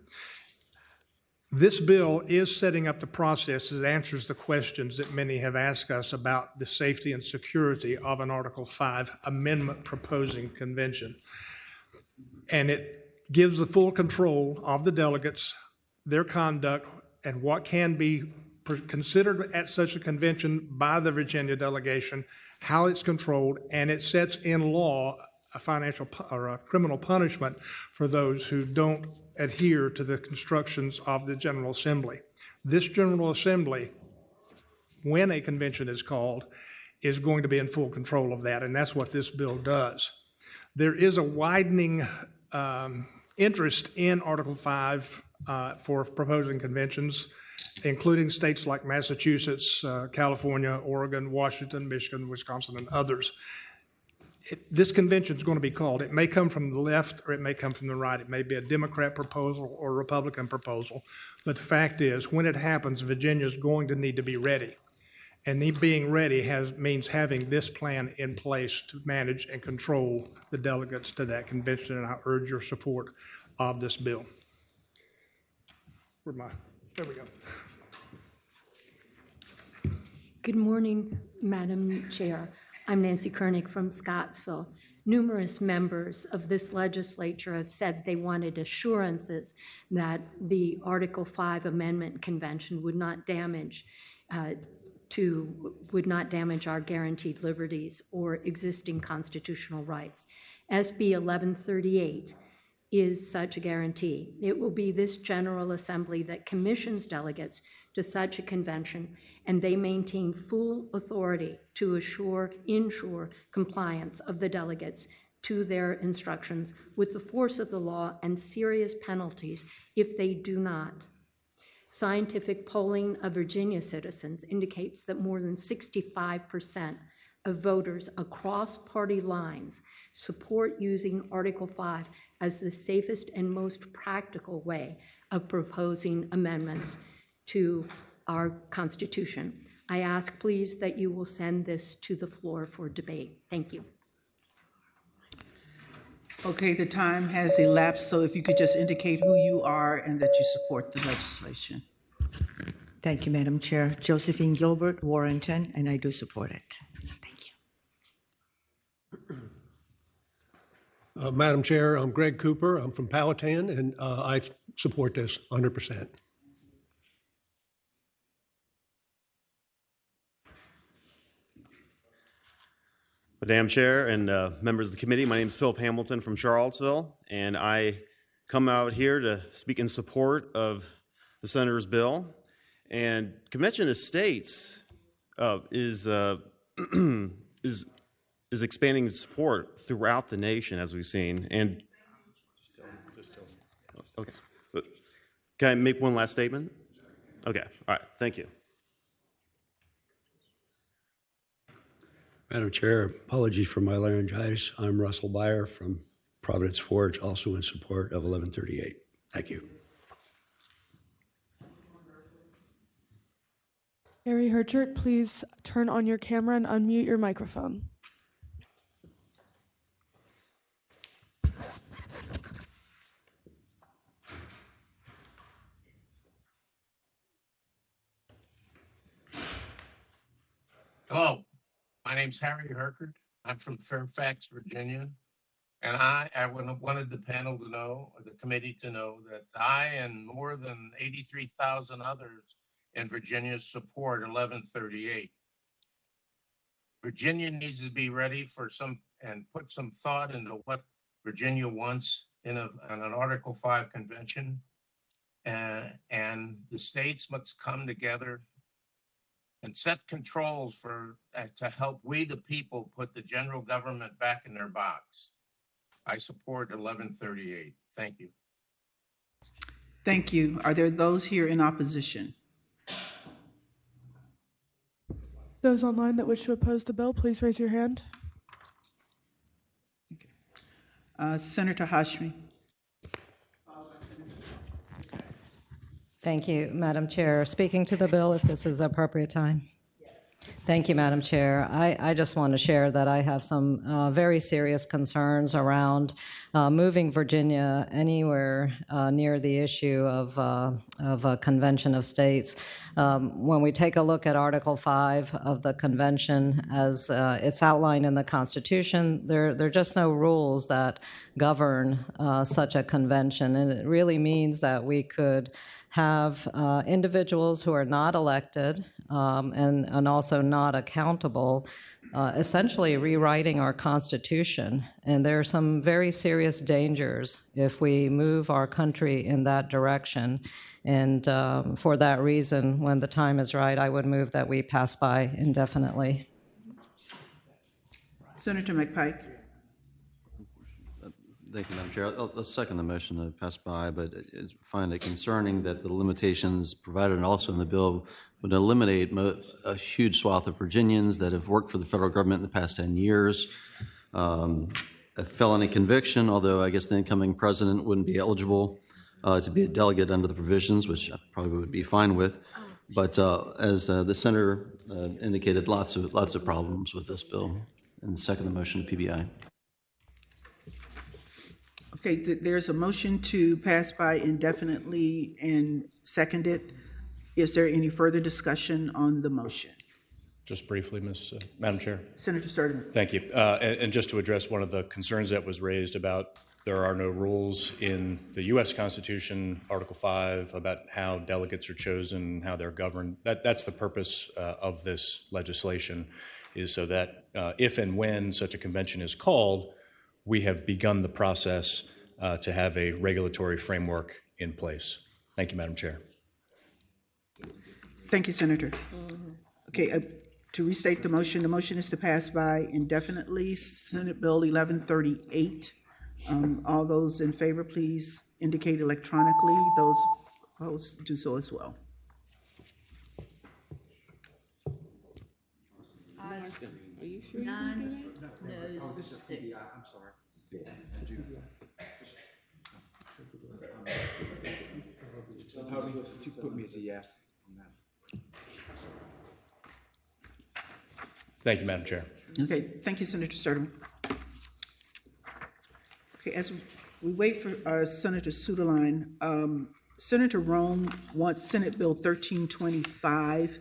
Speaker 22: This bill is setting up the process that answers the questions that many have asked us about the safety and security of an Article 5 amendment proposing convention. And it gives the full control of the delegates, their conduct, and what can be considered at such a convention by the Virginia delegation, how it's controlled, and it sets in law a financial or a criminal punishment for those who don't adhere to the constructions of the General Assembly. This General Assembly, when a convention is called, is going to be in full control of that, and that's what this bill does. There is a widening interest in Article 5 for proposing conventions, including states like Massachusetts, California, Oregon, Washington, Michigan, Wisconsin, and others. This convention is going to be called. It may come from the left or it may come from the right. It may be a Democrat proposal or a Republican proposal. But the fact is, when it happens, Virginia is going to need to be ready. And being ready means having this plan in place to manage and control the delegates to that convention, and I urge your support of this bill. There we go.
Speaker 11: Good morning, Madam Chair. I'm Nancy Koenig from Scottsville. Numerous members of this legislature have said they wanted assurances that the Article 5 Amendment Convention would not damage our guaranteed liberties or existing constitutional rights. SB 1138 is such a guarantee. It will be this General Assembly that commissions delegates to such a convention, and they maintain full authority to ensure compliance of the delegates to their instructions with the force of the law and serious penalties if they do not. Scientific polling of Virginia citizens indicates that more than 65% of voters across party lines support using Article 5 as the safest and most practical way of proposing amendments to our Constitution. I ask, please, that you will send this to the floor for debate. Thank you.
Speaker 1: Okay, the time has elapsed, so if you could just indicate who you are and that you support the legislation.
Speaker 18: Thank you, Madam Chair. Josephine Gilbert, Warrenton, and I do support it. Thank you.
Speaker 19: Madam Chair, I'm Greg Cooper. I'm from Powhatan, and I support this 100%.
Speaker 20: Madam Chair and members of the committee, my name is Philip Hamilton from Charlottesville, and I come out here to speak in support of the Senator's bill. And Convention of States is expanding support throughout the nation, as we've seen. And okay, can I make one last statement? Okay, all right, thank you.
Speaker 24: Madam Chair, apologies for my laryngitis. I'm Russell Byer from Providence Forge, also in support of 1138. Thank you.
Speaker 16: Harry Herchert, please turn on your camera and unmute your microphone.
Speaker 3: Hello, my name's Harry Herkert. I'm from Fairfax, Virginia. And I wanted the panel to know, or the committee to know, that I and more than 83,000 others in Virginia support 1138. Virginia needs to be ready for and put some thought into what Virginia wants in an Article 5 convention. And the states must come together and set controls to help we the people put the general government back in their box. I support 1138. Thank you.
Speaker 1: Thank you. Are there those here in opposition?
Speaker 16: Those online that wish to oppose the bill, please raise your hand.
Speaker 1: Senator Hashmi.
Speaker 4: Thank you, Madam Chair. Speaking to the bill, if this is the appropriate time. Thank you, Madam Chair. I just want to share that I have some very serious concerns around moving Virginia anywhere near the issue of a convention of states. When we take a look at Article 5 of the convention as it's outlined in the Constitution, there are just no rules that govern such a convention. And it really means that we could have individuals who are not elected and also not accountable, essentially rewriting our Constitution. And there are some very serious dangers if we move our country in that direction. And for that reason, when the time is right, I would move that we pass by indefinitely.
Speaker 1: Senator McPike.
Speaker 21: Thank you, Madam Chair. I'll second the motion to pass by, but I find it concerning that the limitations provided and also in the bill would eliminate a huge swath of Virginians that have worked for the federal government in the past 10 years. A felony conviction, although I guess the incoming president wouldn't be eligible to be a delegate under the provisions, which I probably would be fine with. But as the senator indicated, lots of problems with this bill. And second the motion to PBI.
Speaker 1: Okay, there's a motion to pass by indefinitely and seconded. Is there any further discussion on the motion?
Speaker 17: Just briefly, Madam Chair.
Speaker 1: Senator Sturtevant.
Speaker 17: Thank you. And just to address one of the concerns that was raised about there are no rules in the U.S. Constitution, Article 5, about how delegates are chosen, how they're governed. That's the purpose of this legislation, is so that if and when such a convention is called, we have begun the process to have a regulatory framework in place. Thank you, Madam Chair.
Speaker 1: Thank you, Senator. Okay, to restate the motion is to pass by indefinitely Senate Bill 1138. All those in favor, please indicate electronically. Those opposed, do so as well.
Speaker 14: Are you sure? 9 noes, 6.
Speaker 9: I'm sorry. You put me as a yes on that.
Speaker 17: Thank you, Madam Chair.
Speaker 1: Okay, thank you, Senator Sturtevant. Okay, as we wait for Senator Suderline, Senator Rome wants Senate Bill 1325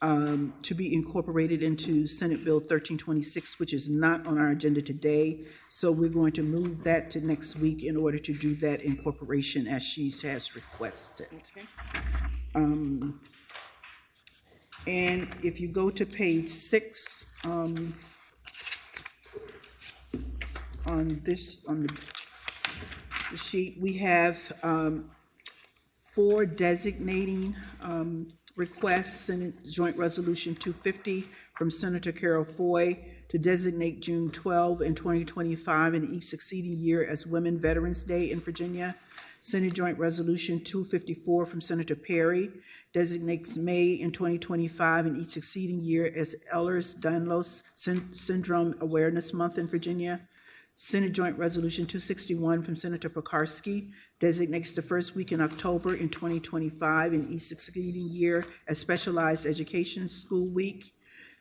Speaker 1: to be incorporated into Senate Bill 1326, which is not on our agenda today. So we're going to move that to next week in order to do that incorporation as she has requested. Okay. And if you go to page 6 on the sheet, we have 4 designating requests. Senate Joint Resolution 250 from Senator Carol Foy to designate June 12 and 2025 and each succeeding year as Women Veterans Day in Virginia. Senate Joint Resolution 254 from Senator Perry designates May in 2025 and each succeeding year as Ehlers-Danlos Syndrome Awareness Month in Virginia. Senate Joint Resolution 261 from Senator Pekarsky designates the first week in October in 2025 and each succeeding year as Specialized Education School Week.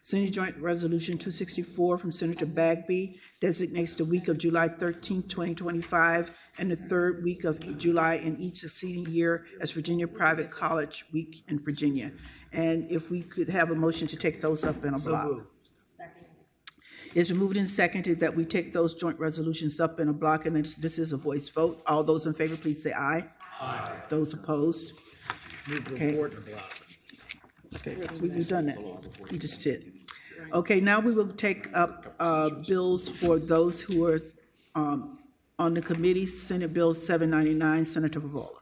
Speaker 1: Senate Joint Resolution 264 from Senator Bagby designates the week of July 13, 2025 and the third week of July in each succeeding year as Virginia Private College Week in Virginia. And if we could have a motion to take those up in a block. It's been moved and seconded that we take those joint resolutions up in a block, and this is a voice vote. All those in favor, please say aye. Aye. Those opposed? Okay. Okay, we've done that. We just did. Okay, now we will take up bills for those who are on the committee. Senate Bill 799, Senator Vivola.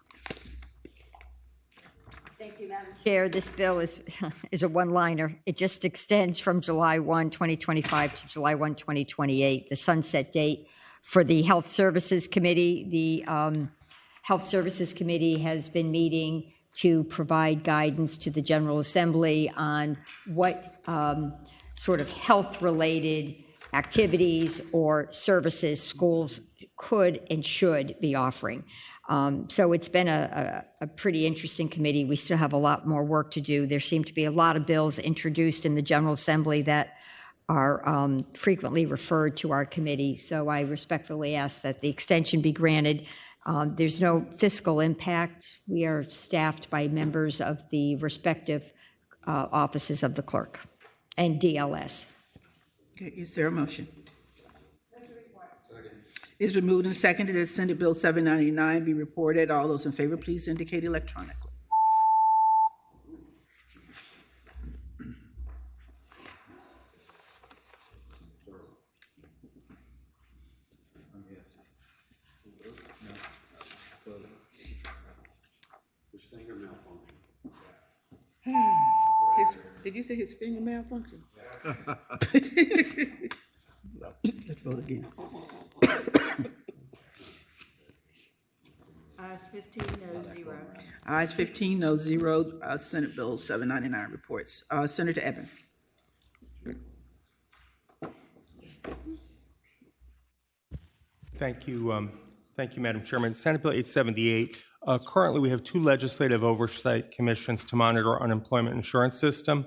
Speaker 7: Thank you, Madam Chair. This bill is a one-liner. It just extends from July 1, 2025 to July 1, 2028, the sunset date for the Health Services Committee. The Health Services Committee has been meeting to provide guidance to the General Assembly on what sort of health-related activities or services schools could and should be offering. So it's been a pretty interesting committee. We still have a lot more work to do. There seem to be a lot of bills introduced in the General Assembly that are frequently referred to our committee. So I respectfully ask that the extension be granted. There's no fiscal impact. We are staffed by members of the respective offices of the clerk and DLS.
Speaker 1: Okay, is there a motion? It's been moved and seconded that Senate Bill 799 be reported. All those in favor, please indicate electronically.
Speaker 14: Did you say his finger malfunction?
Speaker 1: Let's vote again.
Speaker 7: Ayes 15, no 0.
Speaker 1: Ayes 15, no 0. Senate Bill 799 reports. Senator Eben.
Speaker 2: Thank you, Madam Chairman. Senate Bill 878. Currently, we have two legislative oversight commissions to monitor our unemployment insurance system.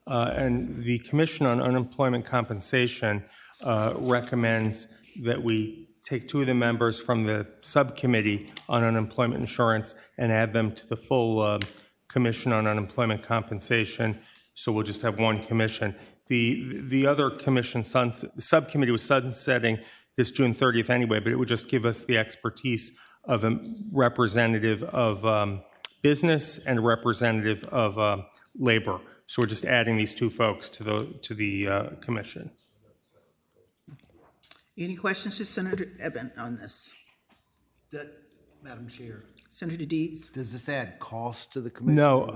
Speaker 2: And the Commission on Unemployment Compensation recommends that we take two of the members from the subcommittee on unemployment insurance and add them to the full Commission on Unemployment Compensation. So we'll just have one commission. The other commission, the subcommittee was sunsetting this June 30th anyway, but it would just give us the expertise of a representative of business and a representative of labor. So we're just adding these two folks to the commission.
Speaker 1: Any questions to Senator Eben on this?
Speaker 8: Madam Chair.
Speaker 1: Senator Deeds?
Speaker 8: Does this add cost to the commission?
Speaker 2: No,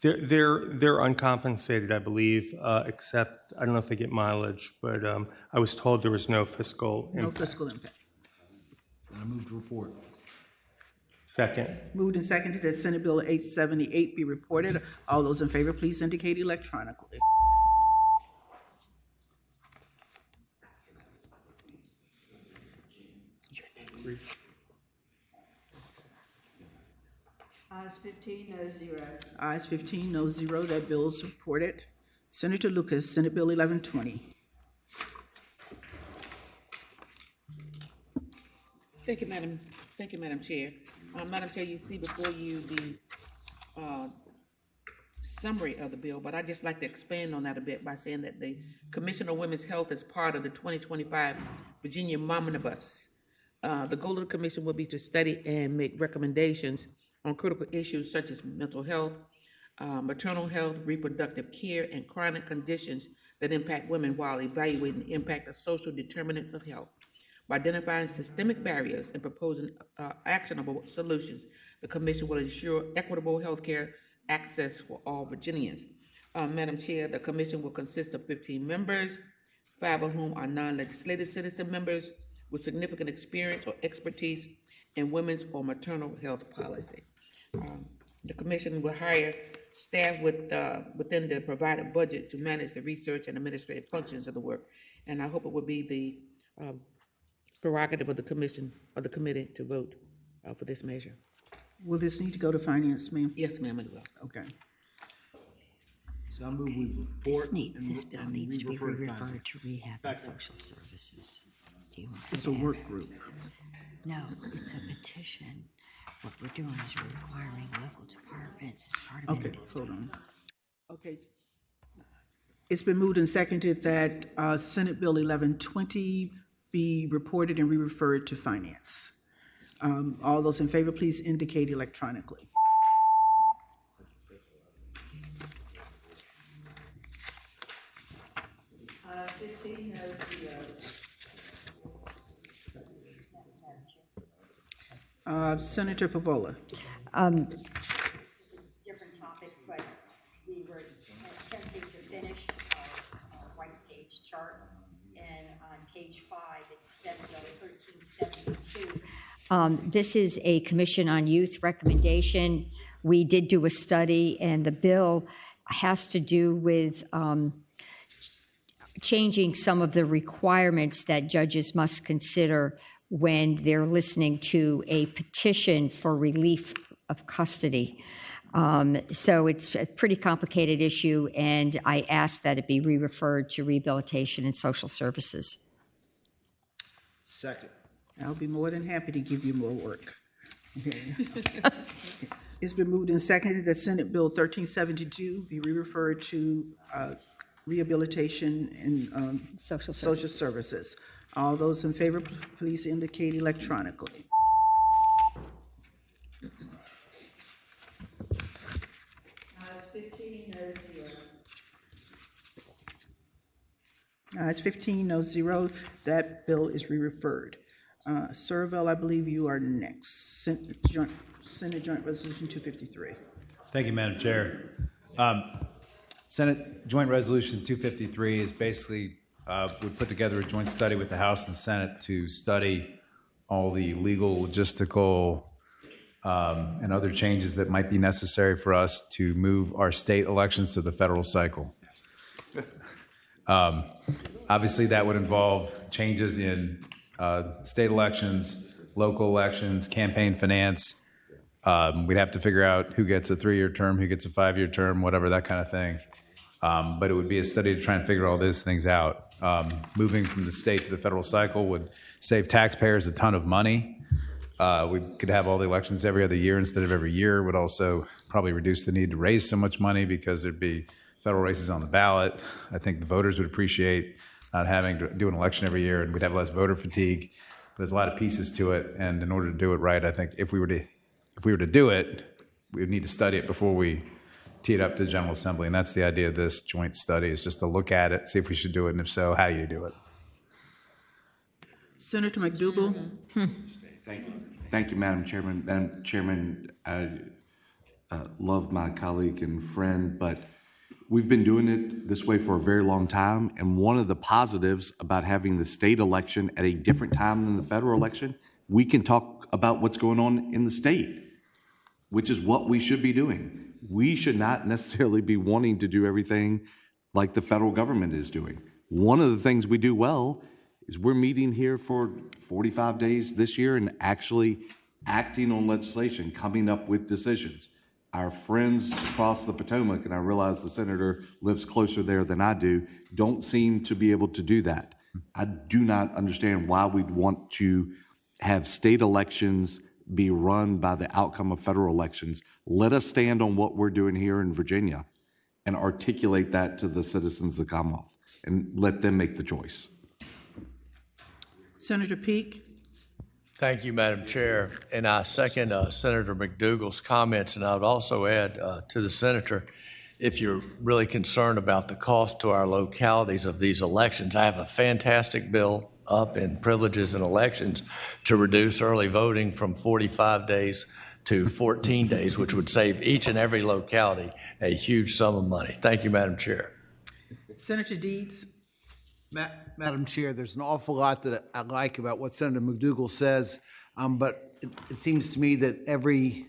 Speaker 2: they're uncompensated, I believe, except I don't know if they get mileage, but I was told there was no fiscal impact.
Speaker 1: No fiscal impact.
Speaker 8: I move to report.
Speaker 2: Second.
Speaker 1: Moved and seconded that Senate Bill 878 be reported. All those in favor, please indicate electronically.
Speaker 7: Ayes 15, no 0.
Speaker 1: Ayes 15, no 0. That bill is reported. Senator Lucas, Senate Bill 1120.
Speaker 14: Thank you, Madam Chair. Madam Chair, you see before you the summary of the bill, but I'd just like to expand on that a bit by saying that the Commission on Women's Health is part of the 2025 Virginia Momnibus. The goal of the commission will be to study and make recommendations on critical issues such as mental health, maternal health, reproductive care, and chronic conditions that impact women while evaluating the impact of social determinants of health. By identifying systemic barriers and proposing actionable solutions, the Commission will ensure equitable healthcare access for all Virginians. Madam Chair, the Commission will consist of 15 members, 5 of whom are non-legislative citizen members with significant experience or expertise in women's or maternal health policy. The Commission will hire staff within the provided budget to manage the research and administrative functions of the work, and I hope it will be the prerogative of the commission or the committee to vote for this measure.
Speaker 1: Will this need to go to finance, ma'am?
Speaker 14: Yes, ma'am, it will.
Speaker 1: Okay.
Speaker 8: So I move we report.
Speaker 7: This bill needs to be referred to rehab and social services. Do you want
Speaker 1: It's a work group.
Speaker 7: No, it's a petition What we're doing is we're requiring local departments as part of
Speaker 1: Okay,
Speaker 7: it.
Speaker 1: hold on. Okay. It's been moved and seconded that Senate Bill 1120 be reported and re-referred to Finance. All those in favor, please indicate electronically. Senator Favola.
Speaker 7: This is a different topic, but we were attempting to finish our white page chart. And on page 5, it's Senate Bill 1372. This is a Commission on Youth recommendation. We did do a study, and the bill has to do with changing some of the requirements that judges must consider when they're listening to a petition for relief of custody. So it's a pretty complicated issue, and I ask that it be re-referred to Rehabilitation and Social Services.
Speaker 8: Second.
Speaker 1: I'll be more than happy to give you more work. Okay. It's been moved and seconded that Senate Bill 1372 be re-referred to Rehabilitation and Social Services. All those in favor, please indicate electronically. It's 15, no zero. That bill is re-referred. Serville, I believe you are next. Senate Joint Resolution 253.
Speaker 6: Thank you, Madam Chair. Senate Joint Resolution 253 is basically, we put together a joint study with the House and the Senate to study all the legal, logistical, and other changes that might be necessary for us to move our state elections to the federal cycle. Obviously, that would involve changes in state elections, local elections, campaign finance. We'd have to figure out who gets a 3-year term, who gets a 5-year term, whatever, that kind of thing. But it would be a study to try and figure all these things out. Moving from the state to the federal cycle would save taxpayers a ton of money. We could have all the elections every other year instead of every year. Would also probably reduce the need to raise so much money because there'd be federal races on the ballot. I think the voters would appreciate not having to do an election every year, and we'd have less voter fatigue. There's a lot of pieces to it, and in order to do it right, I think if we were to do it, we would need to study it before we tee it up to the General Assembly, and that's the idea of this joint study, is just to look at it, see if we should do it, and if so, how you do it.
Speaker 1: Senator McDougal.
Speaker 10: Thank you. Thank you, Madam Chairman. Madam Chairman, I love my colleague and friend, but we've been doing it this way for a very long time, and one of the positives about having the state election at a different time than the federal election, we can talk about what's going on in the state, which is what we should be doing. We should not necessarily be wanting to do everything like the federal government is doing. One of the things we do well is we're meeting here for 45 days this year and actually acting on legislation, coming up with decisions. Our friends across the Potomac, and I realize the senator lives closer there than I do, don't seem to be able to do that. I do not understand why we'd want to have state elections be run by the outcome of federal elections. Let us stand on what we're doing here in Virginia and articulate that to the citizens of the Commonwealth and let them make the choice.
Speaker 1: Senator Peake.
Speaker 15: Thank you, Madam Chair. And I second Senator McDougal's comments, and I would also add to the senator, if you're really concerned about the cost to our localities of these elections, I have a fantastic bill up in privileges and elections to reduce early voting from 45 days to 14 days, which would save each and every locality a huge sum of money. Thank you, Madam Chair.
Speaker 1: Senator Deeds.
Speaker 8: Madam Chair, there's an awful lot that I like about what Senator McDougal says, but it seems to me that every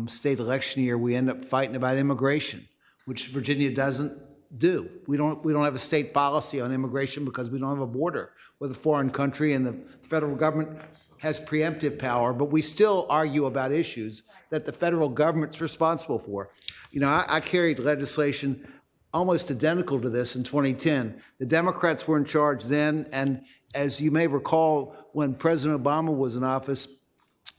Speaker 8: state election year we end up fighting about immigration, which Virginia doesn't do. We don't have a state policy on immigration because we don't have a border with a foreign country, and the federal government has preemptive power, but we still argue about issues that the federal government's responsible for. You know, I carried legislation almost identical to this in 2010. The Democrats were in charge then, and as you may recall, when President Obama was in office,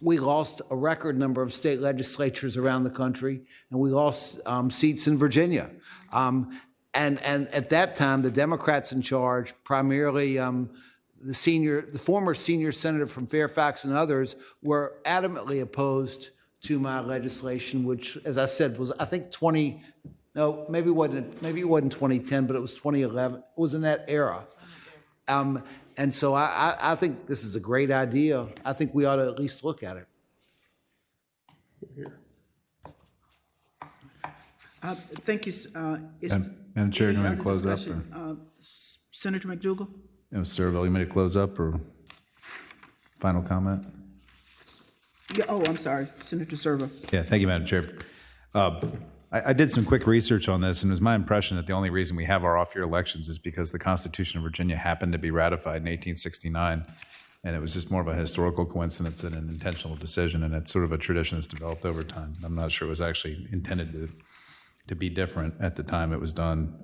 Speaker 8: we lost a record number of state legislatures around the country, and we lost seats in Virginia. And at that time, the Democrats in charge, primarily the former senior senator from Fairfax and others, were adamantly opposed to my legislation, which, as I said, was I think maybe it wasn't 2010, but it was 2011. It was in that era. And so I think this is a great idea. I think we ought to at least look at it.
Speaker 1: Thank you.
Speaker 6: Madam Chair, do you want me to close up?
Speaker 1: Senator McDougal?
Speaker 6: Serville, you want me to close up or final comment?
Speaker 1: Yeah, I'm sorry, Senator Servo.
Speaker 6: Yeah, thank you, Madam Chair. I did some quick research on this, and it was my impression that the only reason we have our off-year elections is because the Constitution of Virginia happened to be ratified in 1869, and it was just more of a historical coincidence than an intentional decision, and it's sort of a tradition that's developed over time. I'm not sure it was actually intended to be different at the time it was done.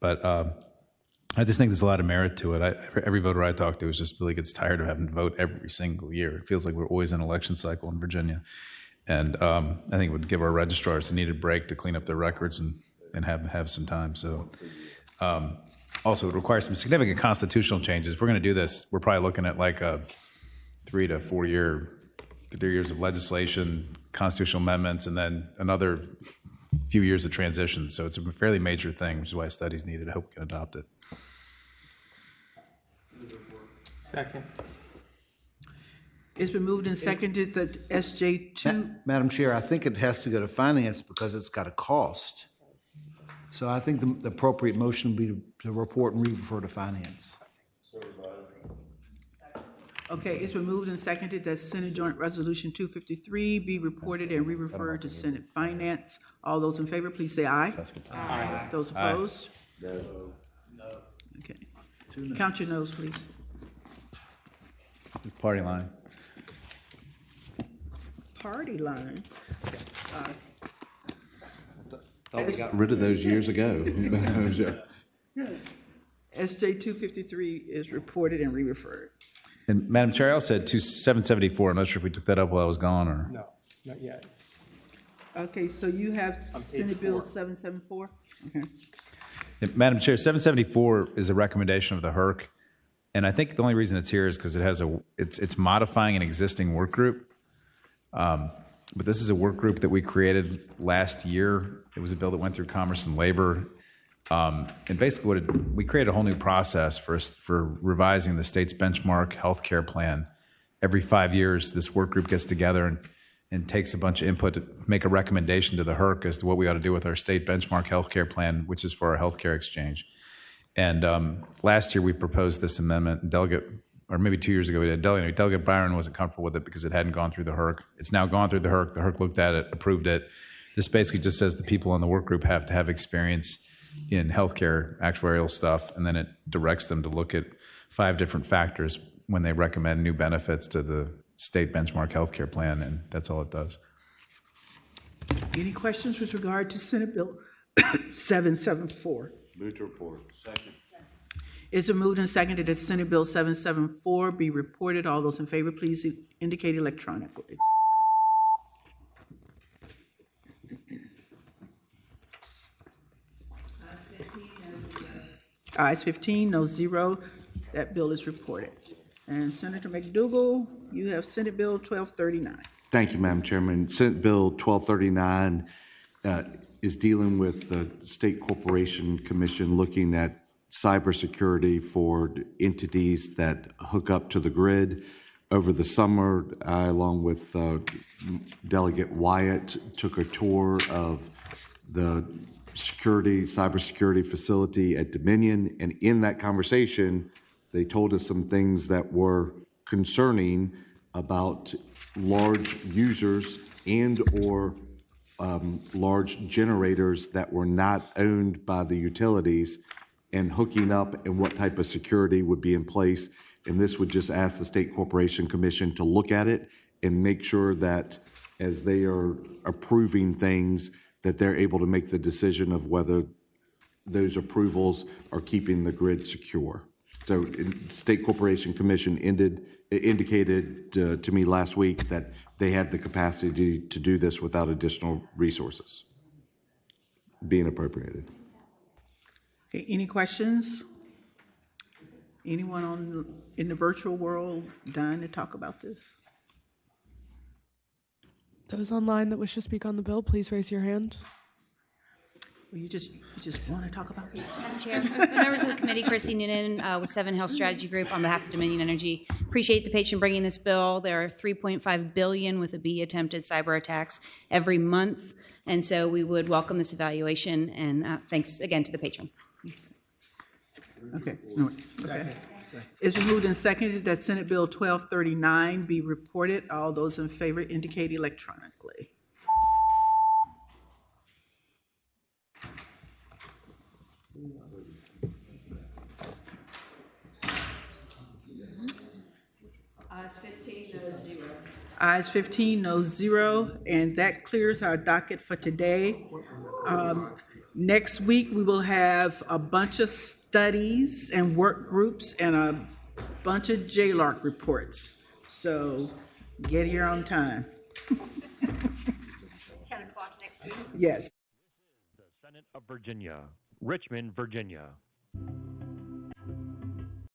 Speaker 6: But I just think there's a lot of merit to it. Every voter I talk to just really gets tired of having to vote every single year. It feels like we're always in an election cycle in Virginia. And I think it would give our registrars a needed break to clean up their records and have some time. So also it requires some significant constitutional changes. If we're going to do this, we're probably looking at like a 3 to 4 years of legislation, constitutional amendments, and then another few years of transition. So it's a fairly major thing, which is why a study's needed. I hope we can adopt it.
Speaker 2: Second.
Speaker 1: It's been moved and seconded that SJ2.
Speaker 8: Madam Chair, I think it has to go to finance because it's got a cost. So I think the appropriate motion would be to report and refer to finance.
Speaker 1: Okay, it's been moved and seconded that Senate Joint Resolution 253 be reported and re-referred to Senate Finance. All those in favor, please say aye. Aye. Those opposed? No. Okay. Count your noes, please.
Speaker 6: It's party line.
Speaker 1: Party line.
Speaker 10: Thought we got rid of those years ago.
Speaker 1: SJ 253 is reported and re-referred.
Speaker 6: And Madam Chair, I also had 774. I'm not sure if we took that up while I was gone or.
Speaker 2: No, not yet.
Speaker 1: Okay, so you have Senate Bill 774? Okay.
Speaker 6: Madam Chair, 774 is a recommendation of the HERC. And I think the only reason it's here is because it's modifying an existing work group. But this is a work group that we created last year. It was a bill that went through Commerce and Labor. And basically we created a whole new process for revising the state's benchmark healthcare plan. Every 5 years, this work group gets together and takes a bunch of input to make a recommendation to the HERC as to what we ought to do with our state benchmark healthcare plan, which is for our healthcare exchange. And last year we proposed this amendment. Maybe 2 years ago we did. Delegate Byron wasn't comfortable with it because it hadn't gone through the HERC. It's now gone through the HERC. The HERC looked at it, approved it. This basically just says the people on the work group have to have experience in healthcare actuarial stuff, and then it directs them to look at 5 different factors when they recommend new benefits to the state benchmark healthcare plan, and that's all it does.
Speaker 1: Any questions with regard to Senate Bill 774?
Speaker 10: Move to report. Second.
Speaker 1: It's been moved and seconded that Senate Bill 774 be reported. All those in favor, please indicate electronically. Ayes 15, no 0. That bill is reported. And Senator McDougal, you have Senate Bill 1239.
Speaker 10: Thank you, Madam Chairman. Senate Bill 1239 is dealing with the State Corporation Commission looking at cybersecurity for entities that hook up to the grid. Over the summer, I, along with Delegate Wyatt, took a tour of the cybersecurity facility at Dominion, and in that conversation, they told us some things that were concerning about large users and or large generators that were not owned by the utilities and hooking up, and what type of security would be in place. And this would just ask the State Corporation Commission to look at it and make sure that as they are approving things, that they're able to make the decision of whether those approvals are keeping the grid secure. So State Corporation Commission indicated to me last week that they had the capacity to do this without additional resources being appropriated.
Speaker 1: Okay, any questions? Anyone in the virtual world dying to talk about this?
Speaker 16: Those online that wish to speak on the bill, please raise your hand.
Speaker 1: Well, you just want to talk about this?
Speaker 5: Madam Chair, members of the committee, Chrissy Noonan with Seven Health Strategy Group on behalf of Dominion Energy. Appreciate the patron bringing this bill. There are 3.5 billion with a B attempted cyber attacks every month, and so we would welcome this evaluation. And thanks again to the patron.
Speaker 1: Okay. Okay. It's been moved and seconded that Senate Bill 1239 be reported. All those in favor indicate electronically.
Speaker 5: Ayes 15, no 0.
Speaker 1: Ayes 15, no 0, and that clears our docket for today. Next week, we will have a bunch of studies and work groups and a bunch of JLARC reports. So get here on time.
Speaker 7: 10 o'clock next week.
Speaker 1: Yes.
Speaker 12: The Senate of Virginia, Richmond, Virginia.